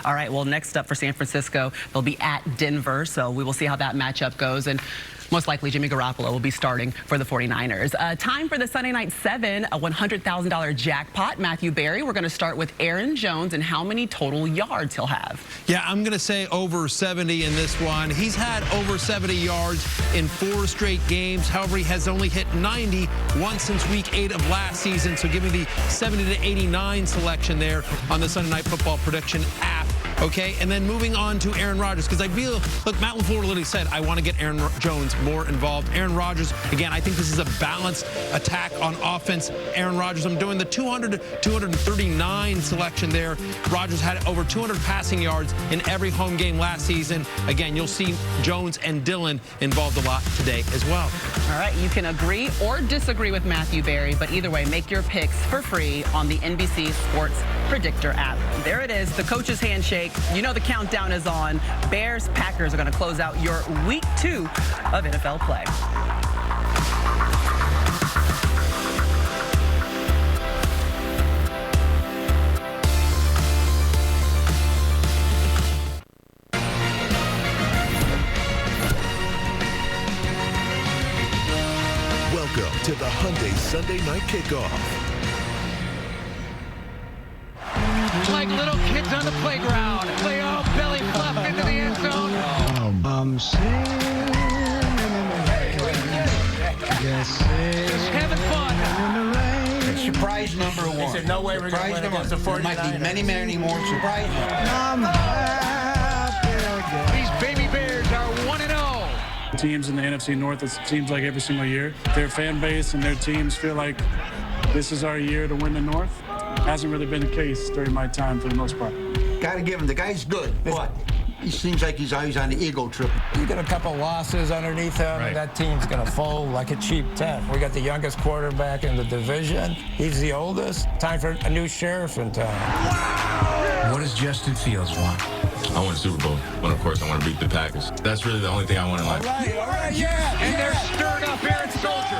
S5: All right, well, next up for San Francisco, they'll be at Denver, so we will see how that matchup goes. And most likely, Jimmy Garoppolo will be starting for the 49ers. Time for the Sunday Night 7, a $100,000 jackpot. Matthew Berry, we're going to start with Aaron Jones and how many total yards he'll have.
S13: Yeah, I'm going to say over 70 in this one. He's had over 70 yards in 4 straight games. However, he has only hit 90 once since week 8 of last season. So give me the 70 to 89 selection there on the Sunday Night Football prediction app Okay, and then moving on to Aaron Rodgers, because I feel, look, Matt LaFleur literally said, I want to get Aaron Jones more involved. Aaron Rodgers, again, I think this is a balanced attack on offense. Aaron Rodgers, I'm doing the 239 selection there. Rodgers had over 200 passing yards in every home game last season. Again, you'll see Jones and Dillon involved a lot today as well.
S5: All right, you can agree or disagree with Matthew Berry, but either way, make your picks for free on the NBC Sports Predictor app. There it is, the coach's handshake. You know the countdown is on. Bears-Packers are going to close out your Week 2 of NFL play.
S12: Welcome to the Hyundai Sunday Night Kickoff.
S17: Like little kids on the playground. They all belly flop into the end zone. I'm singing. Just having fun.
S18: It's surprise number one.
S19: He said, no way we're going to win against the 49ers.
S18: There might be many, many more surprises.
S17: These baby Bears are 1-0.
S20: Teams in the NFC North, it seems like every single year, their fan base and their teams feel like this is our year to win the North. Hasn't really been the case during my time for the most part.
S18: Got to give him, the guy's good, but he seems like he's always on the ego trip.
S19: You get a couple losses underneath him, and that team's going to fold like a cheap tent. We got the youngest quarterback in the division. He's the oldest. Time for a new sheriff in town.
S21: Wow. What does Justin Fields want?
S22: I want a Super Bowl. But of course, I want to beat the Packers. That's really the only thing I want in life.
S17: All right, yeah. And they're stirred up Aaron Soldier.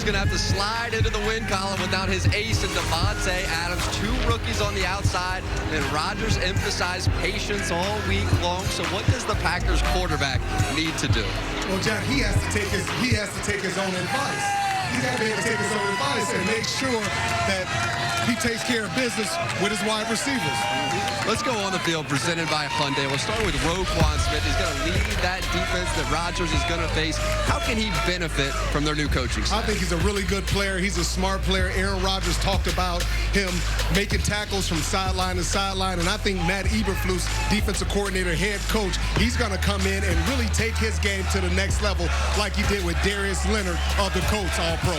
S9: Going to have to slide into the win column without his ace and Devontae Adams. 2 rookies on the outside, and Rodgers emphasized patience all week long. So what does the Packers quarterback need to do?
S3: Well, Jack, he has to take his own advice. He's got to be able to take his own advice and make sure that he takes care of business with his wide receivers.
S9: Let's go on the field, presented by Hyundai. We'll start with Roquan Smith. He's going to lead that defense that Rodgers is going to face. How can he benefit from their new coaching staff?
S3: I think he's a really good player. He's a smart player. Aaron Rodgers talked about him making tackles from sideline to sideline, and I think Matt Eberflus, defensive coordinator, head coach, he's going to come in and really take his game to the next level like he did with Darius Leonard of the Colts All-Pro.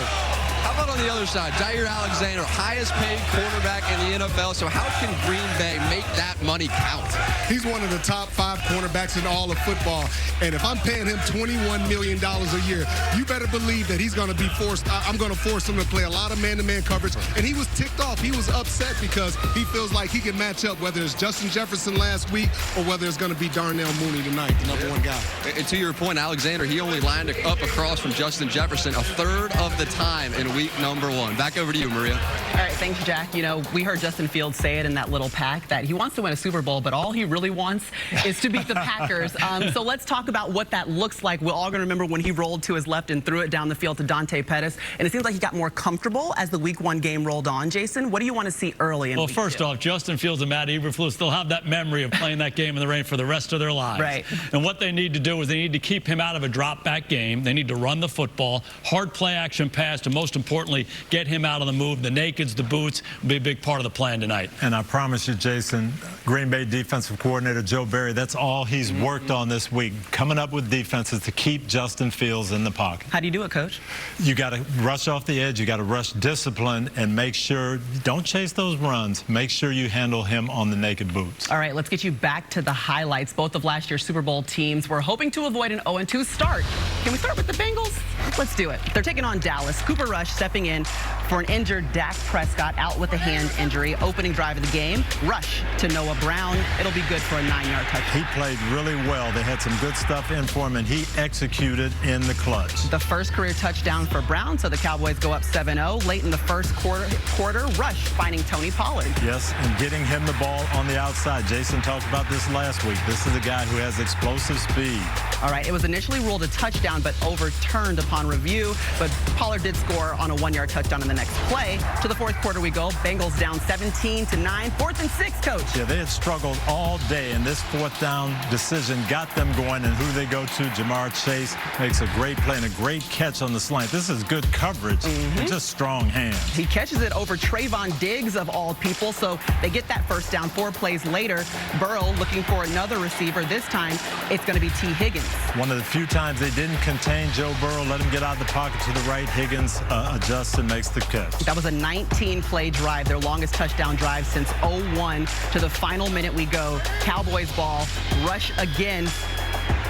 S9: How about on the other side? Jair Alexander, highest paid quarterback in the NFL. So how can Green Bay make that money count?
S3: He's one of the top 5 cornerbacks in all of football. And if I'm paying him $21 million a year, you better believe that he's going to be forced. I'm going to force him to play a lot of man-to-man coverage. And he was ticked off. He was upset because he feels like he can match up, whether it's Justin Jefferson last week or whether it's going to be Darnell Mooney tonight, the number 1 guy.
S9: And to your point, Alexander, he only lined up across from Justin Jefferson a third of the time in week number 1. Back over to you, Maria.
S5: All right, thanks, Jack. You know, we heard Justin Fields say it in that little pack that he wants to win a Super Bowl, but all he really wants is to beat the Packers. So let's talk about what that looks like. We're all going to remember when he rolled to his left and threw it down the field to Dante Pettis, and it seems like he got more comfortable as the Week 1 game rolled on. Jason, what do you want to see early in
S6: Well,
S5: Week
S6: first
S5: 2?
S6: off, Justin Fields and Matt Eberflus, they'll have that memory of playing that game in the rain for the rest of their lives.
S5: Right.
S6: And what they need to do is they need to keep him out of a drop-back game. They need to run the football, hard play-action pass, and most importantly, get him out of the move. The nakeds, the boots will be a big part of the plan tonight.
S7: And I promise you, Jason, Green Bay defensive coordinator Joe Barry, that's all he's worked on this week, coming up with defenses to keep Justin Fields in the pocket.
S5: How do you do it, Coach?
S7: You got to rush off the edge. You got to rush discipline and make sure, don't chase those runs. Make sure you handle him on the naked boots.
S5: All right, let's get you back to the highlights. Both of last year's Super Bowl teams were hoping to avoid an 0-2 start. Can we start with the Bengals? Let's do it. They're taking on Dallas. Cooper Rush stepping in for an injured Dak Prescott, out with a hand injury. Opening drive of the game, Rush to Noah Brown. It'll be good for a 9-yard touchdown.
S7: He played really well. They had some good stuff in for him, and he executed in the clutch.
S5: The first career touchdown for Brown, so the Cowboys go up 7-0. Late in the first quarter, Rush finding Tony Pollard.
S7: Yes, and getting him the ball on the outside. Jason talked about this last week. This is a guy who has explosive speed.
S5: All right, it was initially ruled a touchdown, but overturned upon review. But Pollard did score on a 1-yard touchdown in the next play. To the fourth quarter we go. Bengals down 17-9. 4th and 6, Coach.
S7: Yeah, they had struggled all day, and this fourth down decision got them going. And who they go to, Jamar Chase makes a great play and a great catch on the slant. This is good coverage and just strong hands.
S5: He catches it over Trayvon Diggs, of all people, so they get that first down. 4 plays later, Burrow looking for another receiver. This time, it's going to be T. Higgins.
S7: One of the few times they didn't contain Joe Burrow, let him get out of the pocket to the right. Higgins adjusts and makes the catch.
S5: That was a 19-play drive, their longest touchdown drive since 01. To the final minute we go. Cowboys ball, rush again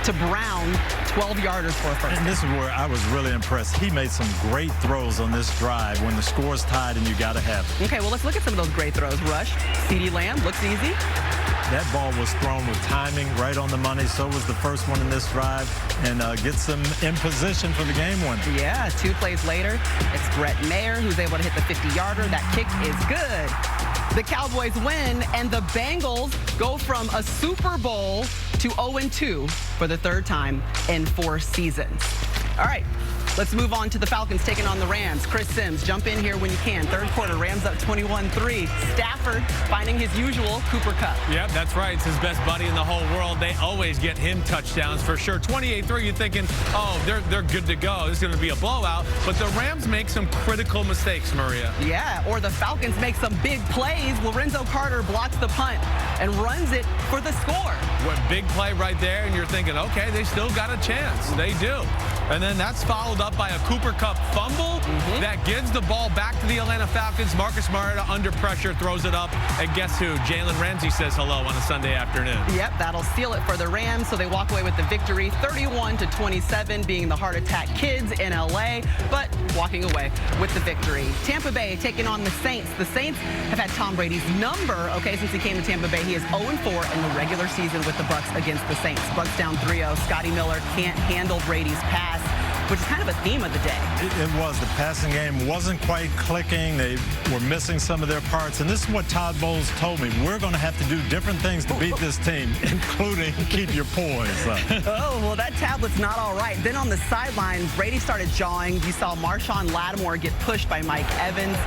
S5: to Brown, 12-yarders for a first.
S7: And this is where I was really impressed. He made some great throws on this drive when the score's tied and you got to have it.
S5: Okay, well, let's look at some of those great throws. Rush, CeeDee Lamb, looks easy.
S7: That ball was thrown with timing, right on the money. So was the first one in this drive, and gets them in position for the game winner.
S5: Yeah, 2 plays later, it's Brett Mayer who's able to hit the 50-yarder. That kick is good. The Cowboys win, and the Bengals go from a Super Bowl to 0-2 for the 3rd time in 4 seasons. All right, let's move on to the Falcons taking on the Rams. Chris Sims, jump in here when you can. 3rd quarter, Rams up 21-3. Stafford finding his usual Cooper Kupp.
S8: Yep, that's right. It's his best buddy in the whole world. They always get him touchdowns for sure. 28-3, you're thinking, oh, they're good to go. This is going to be a blowout. But the Rams make some critical mistakes, Maria.
S5: Yeah, or the Falcons make some big plays. Lorenzo Carter blocks the punt and runs it for the score.
S8: What big play right there, and you're thinking, okay, they still got a chance. They do. And then that's followed up by a Cooper Kupp fumble that gives the ball back to the Atlanta Falcons. Marcus Mariota under pressure throws it up, and guess who? Jalen Ramsey says hello on a Sunday afternoon.
S5: Yep, that'll seal it for the Rams, so they walk away with the victory, 31-27, being the Heart Attack Kids in LA, but walking away with the victory. Tampa Bay taking on the Saints. The Saints have had Tom Brady's number, okay, since he came to Tampa Bay. He is 0-4 in the regular season with the Bucs against the Saints. Bucs down 3-0. Scotty Miller can't handle Brady's pass, which is kind of a theme of the day.
S7: It was. The passing game wasn't quite clicking. They were missing some of their parts. And this is what Todd Bowles told me. We're going to have to do different things to beat this team, including keep your poise up.
S5: Oh, well, that tablet's not all right. Then on the sideline, Brady started jawing. You saw Marshawn Lattimore get pushed by Mike Evans.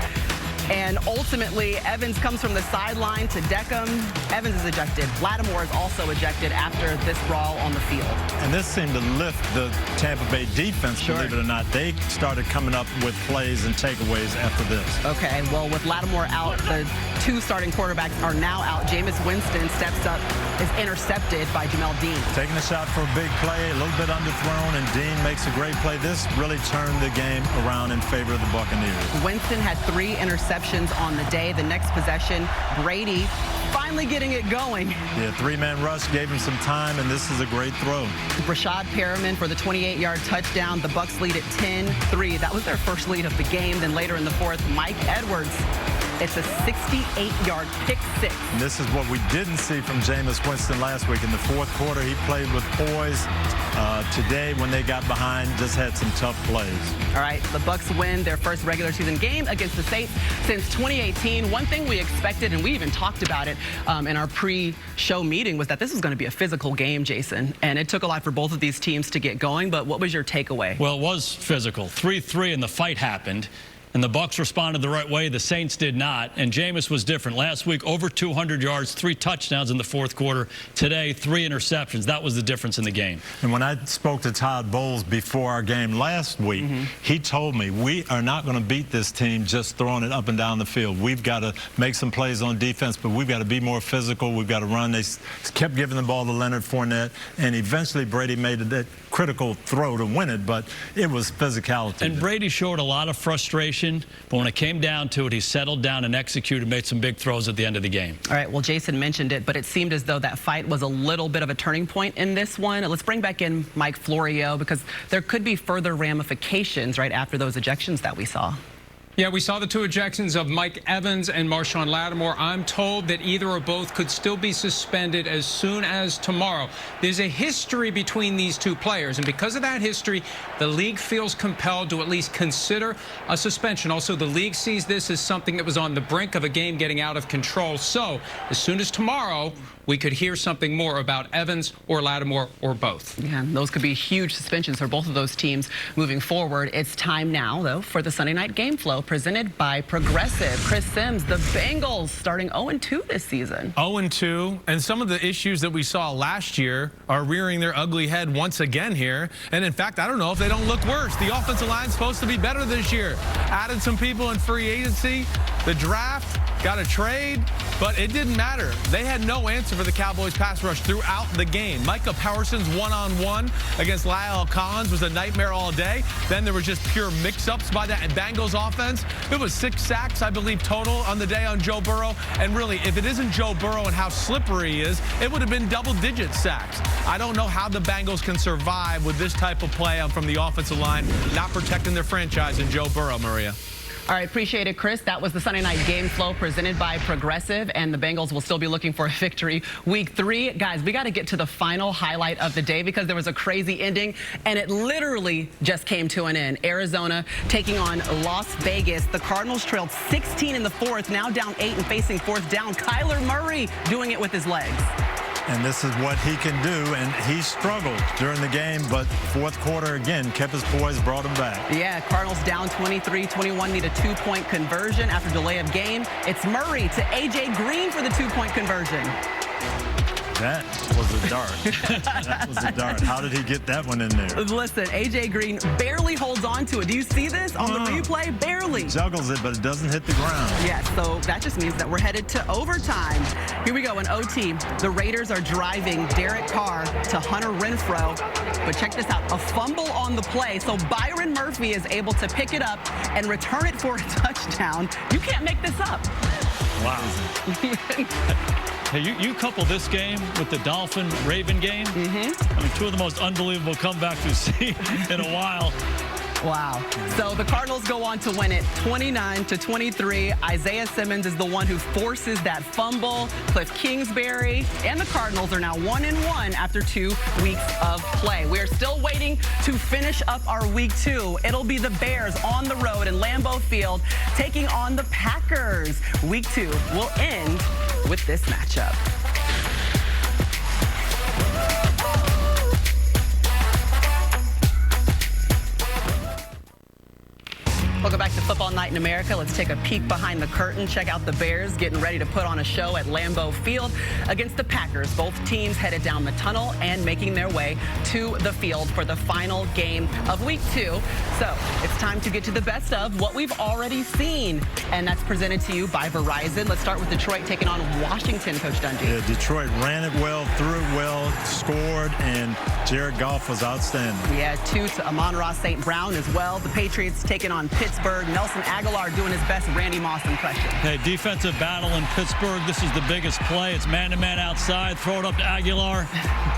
S5: And ultimately, Evans comes from the sideline to deck him. Evans is ejected. Lattimore is also ejected after this brawl on the field.
S7: And this seemed to lift the Tampa Bay defense, believe it or not. They started coming up with plays and takeaways after this.
S5: Okay, well, with Lattimore out, the 2 starting quarterbacks are now out. Jameis Winston steps up, is intercepted by Jamel Dean.
S7: Taking a shot for a big play, a little bit underthrown, and Dean makes a great play. This really turned the game around in favor of the Buccaneers.
S5: Winston had 3 interceptions on the day. The next possession, Brady finally getting it going.
S7: Yeah, 3-man rush gave him some time, and this is a great throw.
S5: Rashad Perriman for the 28-yard touchdown. The Bucs lead at 10-3. That was their first lead of the game. Then later in the 4th, Mike Edwards. It's a 68-yard pick 6.
S7: And this is what we didn't see from Jameis Winston last week. In the 4th quarter, he played with poise. Today, when they got behind, just had some tough plays.
S5: All right, the Bucs win their first regular season game against the Saints since 2018. One thing we expected, and we even talked about it in our pre-show meeting, was that this was going to be a physical game, Jason. And it took a lot for both of these teams to get going. But what was your takeaway?
S6: Well, it was physical. 3-3, and the fight happened. And the Bucs responded the right way. The Saints did not. And Jameis was different. Last week, over 200 yards, 3 touchdowns in the 4th quarter. Today, 3 interceptions. That was the difference in the game.
S7: And when I spoke to Todd Bowles before our game last week, he told me we are not going to beat this team just throwing it up and down the field. We've got to make some plays on defense, but we've got to be more physical. We've got to run. They kept giving the ball to Leonard Fournette, and eventually Brady made that critical throw to win it, but it was physicality.
S6: And Brady showed a lot of frustration, but when it came down to it, he settled down and executed, made some big throws at the end of the game.
S5: All right, well, Jason mentioned it, but it seemed as though that fight was a little bit of a turning point in this one. Let's bring back in Mike Florio, because there could be further ramifications right after those ejections that we saw.
S16: Yeah, we saw the 2 ejections of Mike Evans and Marshawn Lattimore. I'm told that either or both could still be suspended as soon as tomorrow. There's a history between these 2 players, and because of that history, the league feels compelled to at least consider a suspension. Also, the league sees this as something that was on the brink of a game getting out of control. So, as soon as tomorrow, we could hear something more about Evans or Lattimore or both.
S5: Yeah, those could be huge suspensions for both of those teams moving forward. It's time now, though, for the Sunday night game flow. presented by Progressive. Chris Sims, the Bengals starting 0-2 this season.
S8: 0-2, and some of the issues that we saw last year are rearing their ugly head once again here. And in fact, I don't know if they don't look worse. The offensive line's supposed to be better this year. Added some people in free agency. The draft, got a trade, but it didn't matter. They had no answer for the Cowboys pass rush throughout the game. Micah Parsons one-on-one against Lyle Collins was a nightmare all day. Then there was just pure mix-ups by the Bengals offense. It was 6 sacks, I believe, total on the day on Joe Burrow. And really, if it isn't Joe Burrow and how slippery he is, it would have been double-digit sacks. I don't know how the Bengals can survive with this type of play from the offensive line, not protecting their franchise and Joe Burrow, Maria.
S5: All right, appreciate it, Chris. That was the Sunday night game flow presented by Progressive, and the Bengals will still be looking for a victory week 3. Guys, we got to get to the final highlight of the day because there was a crazy ending, and it literally just came to an end. Arizona taking on Las Vegas. The Cardinals trailed 16 in the 4th, now down 8 and facing 4th down. Kyler Murray doing it with his legs.
S7: And this is what he can do, and he struggled during the game, but 4th quarter again kept his poise, brought him back.
S5: Yeah, Cardinals down 23-21, need a 2-point conversion after delay of game. It's Murray to A.J. Green for the 2-point conversion.
S7: That was a dart. That was a dart. How did he get that one in there?
S5: Listen, A.J. Green barely holds on to it. Do you see this on the replay? Barely.
S7: He juggles it, but it doesn't hit the ground.
S5: Yeah, so that just means that we're headed to overtime. Here we go in OT. The Raiders are driving Derek Carr to Hunter Renfrow. But check this out, a fumble on the play. So Byron Murphy is able to pick it up and return it for a touchdown. You can't make this up.
S6: Wow. Hey, you couple this game with the Dolphin-Raven game. I mean, 2 of the most unbelievable comebacks we've seen in a while.
S5: Wow. So the Cardinals go on to win it 29-23. Isaiah Simmons is the one who forces that fumble. Cliff Kingsbury and the Cardinals are now 1-1 after 2 weeks of play. We're still waiting to finish up our week 2. It'll be the Bears on the road in Lambeau Field taking on the Packers. Week 2 will end with this matchup. Welcome back to Football Night in America. Let's take a peek behind the curtain. Check out the Bears getting ready to put on a show at Lambeau Field against the Packers. Both teams headed down the tunnel and making their way to the field for the final game of week 2. So it's time to get to the best of what we've already seen. And that's presented to you by Verizon. Let's start with Detroit taking on Washington, Coach Dundee.
S7: Yeah, Detroit ran it well, threw it well, scored, and Jared Goff was outstanding.
S5: We had 2 to Amon-Ra St. Brown as well. The Patriots taking on Pittsburgh. Nelson Aguilar doing his best Randy Moss impression.
S6: Hey, defensive battle in Pittsburgh. This is the biggest play. It's man-to-man outside. Throw it up to Aguilar.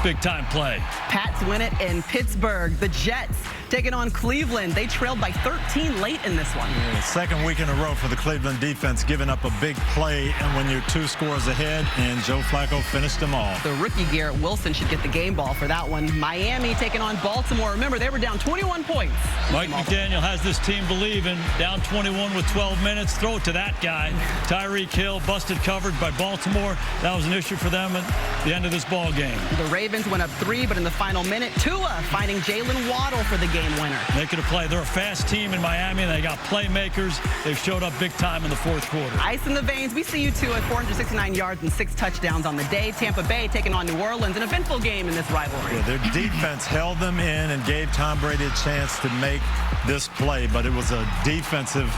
S6: Big-time play.
S5: Pats win it in Pittsburgh. The Jets taking on Cleveland. They trailed by 13 late in this one.
S7: Yeah, 2nd week in a row for the Cleveland defense, giving up a big play, and when you're 2 scores ahead, and Joe Flacco finished them all.
S5: The rookie Garrett Wilson should get the game ball for that one. Miami taking on Baltimore. Remember, they were down 21 points.
S6: Mike McDaniel has this team believing. Down 21 with 12 minutes. Throw it to that guy. Tyreek Hill busted coverage by Baltimore. That was an issue for them at the end of this ball game.
S5: The Ravens went up 3, but in the final minute, Tua finding Jalen Waddle for the game winner.
S6: They could have played. They're a fast team in Miami, and they got playmakers. They've showed up big time in the 4th quarter.
S5: Ice in the veins. We see you, Tua, 469 yards and 6 touchdowns on the day. Tampa Bay taking on New Orleans. An eventful game in this rivalry.
S7: Yeah, their defense held them in and gave Tom Brady a chance to make this play, but it was a defensive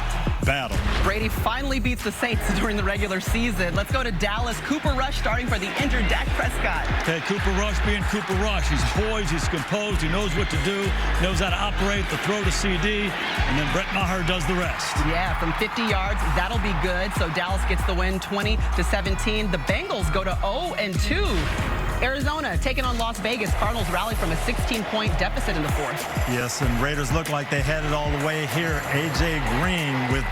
S7: battle.
S5: Brady finally beats the Saints during the regular season. Let's go to Dallas. Cooper Rush starting for the injured Dak Prescott.
S6: Hey, Cooper Rush being Cooper Rush. He's poised, he's composed, he knows what to do, knows how to operate the throw to CD, and then Brett Maher does the rest.
S5: Yeah, from 50 yards, that'll be good. So Dallas gets the win 20-17. The Bengals go to 0-2. Arizona taking on Las Vegas. Cardinals rally from a 16-point deficit in the 4th.
S7: Yes, and Raiders look like they had it all the way here. A.J. Green with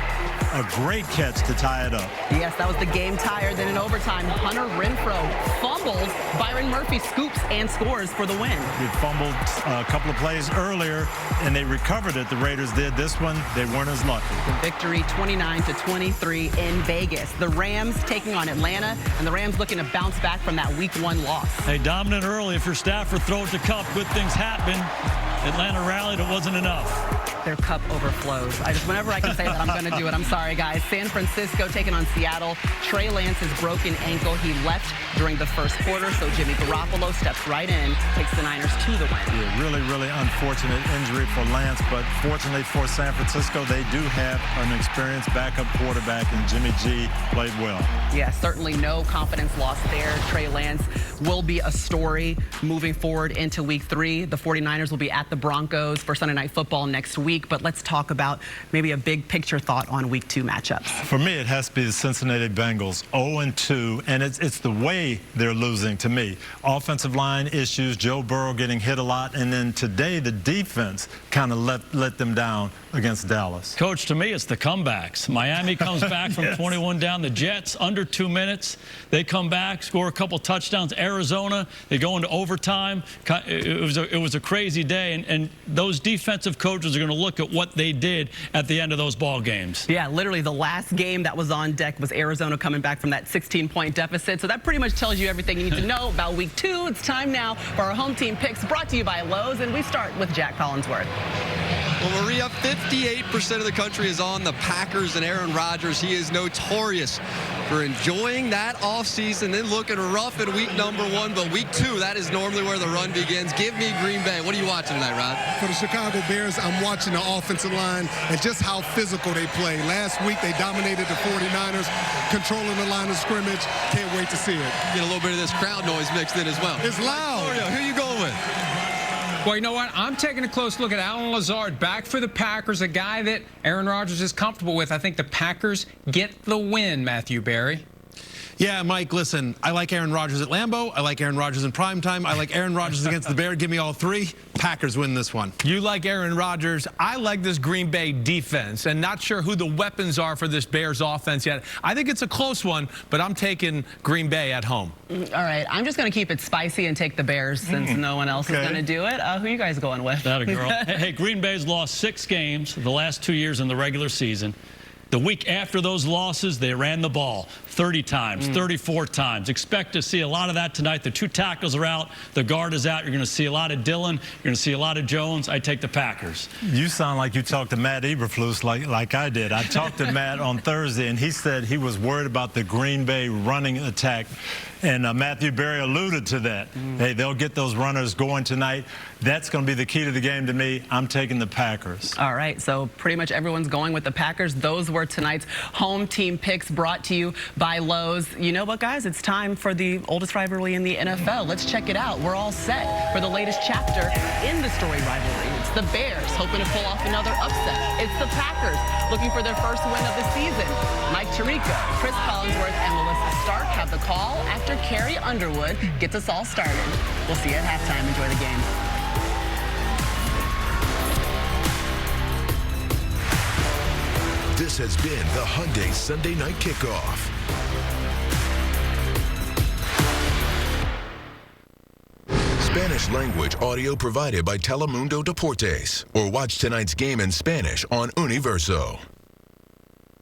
S7: a great catch to tie it up.
S5: Yes, that was the game tire. Then in overtime, Hunter Renfrow fumbles. Byron Murphy scoops and scores for the win.
S7: He fumbled a couple of plays earlier, and they recovered it. The Raiders did. This one, they weren't as lucky.
S5: The victory 29-23 in Vegas. The Rams taking on Atlanta, and the Rams looking to bounce back from that week 1 loss.
S6: Hey, dominant early. For Stafford, throw it to Kupp. Good things happen. Atlanta rallied. It wasn't enough.
S5: Their cup overflows. Whenever I can say that, I'm going to do it. I'm sorry, guys. San Francisco taking on Seattle. Trey Lance's broken ankle. He left during the first quarter, so Jimmy Garoppolo steps right in, takes the Niners to the win.
S7: Yeah, really, really unfortunate injury for Lance, but fortunately for San Francisco, they do have an experienced backup quarterback, and Jimmy G played well.
S5: Yeah, certainly no confidence lost there. Trey Lance will be a story moving forward into Week 3. The 49ers will be at the Broncos for Sunday Night Football next week, but let's talk about maybe a big picture thought on Week 2 matchups.
S7: For me, it has to be the Cincinnati Bengals, 0-2, and it's the way they're losing to me. Offensive line issues, Joe Burrow getting hit a lot, and then today the defense kind of let them down against Dallas.
S6: Coach, to me, it's the comebacks. Miami comes back from 21 down. The Jets, under 2 minutes. They come back, score a couple touchdowns. Arizona, they go into overtime. It was a crazy day, and those defensive coaches are going to look at what they did at the end of those ball games.
S5: Yeah, literally the last game that was on deck was Arizona coming back from that 16-point deficit. So that pretty much tells you everything you need to know about Week 2. It's time now for our home team picks, brought to you by Lowe's, and we start with Jack Collinsworth.
S9: Well, Maria, 58% of the country is on the Packers and Aaron Rodgers. He is notorious for enjoying that offseason, then looking rough in week number 1. But week 2, that is normally where the run begins. Give me Green Bay. What are you watching tonight, Rod?
S3: For the Chicago Bears, I'm watching the offensive line and just how physical they play. Last week, they dominated the 49ers, controlling the line of scrimmage. Can't wait to see it.
S9: Get a little bit of this crowd noise mixed in as well.
S3: It's loud.
S9: Who are you going with?
S16: Well, you know what? I'm taking a close look at Allen Lazard, back for the Packers, a guy that Aaron Rodgers is comfortable with. I think the Packers get the win, Matthew Berry.
S13: Yeah, Mike, listen, I like Aaron Rodgers at Lambeau. I like Aaron Rodgers in primetime. I like Aaron Rodgers against the Bears. Give me all 3. Packers win this one.
S8: You like Aaron Rodgers. I like this Green Bay defense, and not sure who the weapons are for this Bears offense yet. I think it's a close one, but I'm taking Green Bay at home.
S5: All right, I'm just going to keep it spicy and take the Bears since no one else is going to do it. Who are you guys going with?
S6: That a girl. Hey, Green Bay's lost 6 games the last 2 years in the regular season. The week after those losses, they ran the ball 30 times, 34 times. Expect to see a lot of that tonight. The 2 tackles are out. The guard is out. You're going to see a lot of Dillon. You're going to see a lot of Jones. I take the Packers.
S7: You sound like you talked to Matt Eberflus like I did. I talked to Matt on Thursday, and he said he was worried about the Green Bay running attack. And Matthew Berry alluded to that. Hey, they'll get those runners going tonight. That's going to be the key to the game to me. I'm taking the Packers.
S5: All right, so pretty much everyone's going with the Packers. Those were tonight's home team picks, brought to you by Lowe's. You know what, guys? It's time for the oldest rivalry in the NFL. Let's check it out. We're all set for the latest chapter in the storied rivalry. It's the Bears hoping to pull off another upset. It's the Packers looking for their first win of the season. Mike Tirico, Chris Collinsworth, and Melissa Stark have the call after Carrie Underwood gets us all started. We'll see you at halftime. Enjoy the game.
S12: This has been the Hyundai Sunday Night Kickoff. Spanish language audio provided by Telemundo Deportes. Or watch tonight's game in Spanish on Universo.